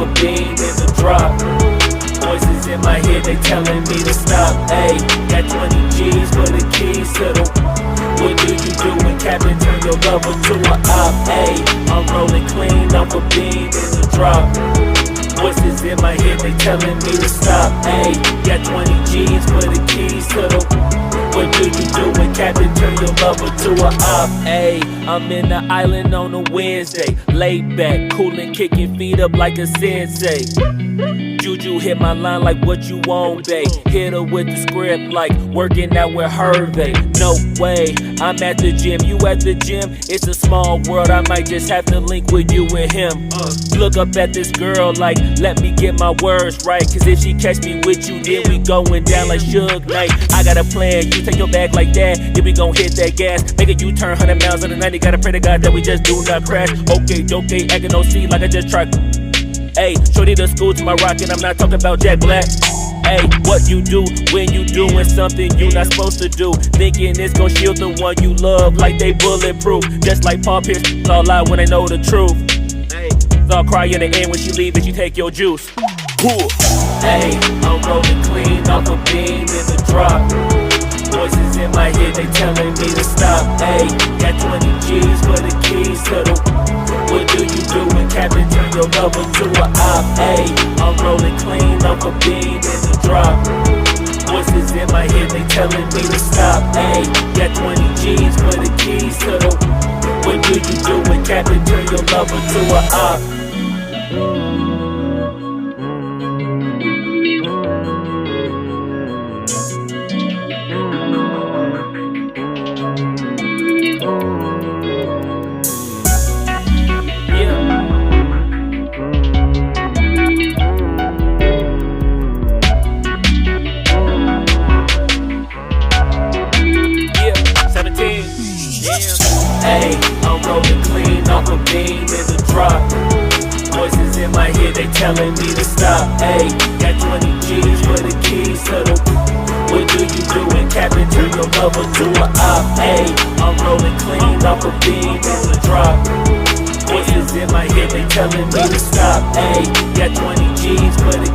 a bean in the drop. Voices in my head, they telling me to stop. Ayy, got 20 G's for the keys to the. What do you do when Captain turn your lover to a op? Ayy, I'm rolling clean off a bean in the drop. Voices in my head, they telling me to stop. Ayy, got 20 G's for the keys to the. What do you do when Captain turn your lover to a op? Ayy, I'm in the island on a Wednesday, laid back, coolin', kicking feet up like a sensei. Juju hit my line like what you want, babe. Hit her with the script like working out with Hervey. No way, I'm at the gym, you at the gym. It's a small world, I might just have to link with you and him. Look up at this girl like, let me get my words right. Cause if she catch me with you, then we going down like Suge Knight. I got a plan, you take your bag like that, then we gon' hit that gas. Make a U-turn 100 miles on the 90, gotta pray to God that we just do not crash. Okay, acting OC like I just tried. Ayy, shorty the school to my rocket, I'm not talking about Jack Black. Ayy, what you do when you doing something you not supposed to do? Thinking it's gon' shield the one you love like they bulletproof. Just like Paul Pierce, it's all lie when they know the truth. Ayy, so I'll cry in the end when she leave and she take your juice. Ayy, I'm rolling clean off a bean in the drop. Voices in my head, they telling me to stop. Ayy, got 20 G's for the keys to the. What do you do when Captain turn your lover to a op? Ayy, I'm rolling clean off a bean in the drop. Voices in my head, they telling me to stop. Ayy, got 20 G's for the keys to the. What do you do when Captain turn your lover to a op? Ayy, I'm rolling clean off a bean in the drop. Voices in my head, they telling me to stop. Ayy, got 20 G's for the keys to the. What do you do when Captain turn your lover to a op? Ayy, I'm rolling clean off a bean in the drop. Voices in my head, they telling me to stop. Ayy, got 20 G's for the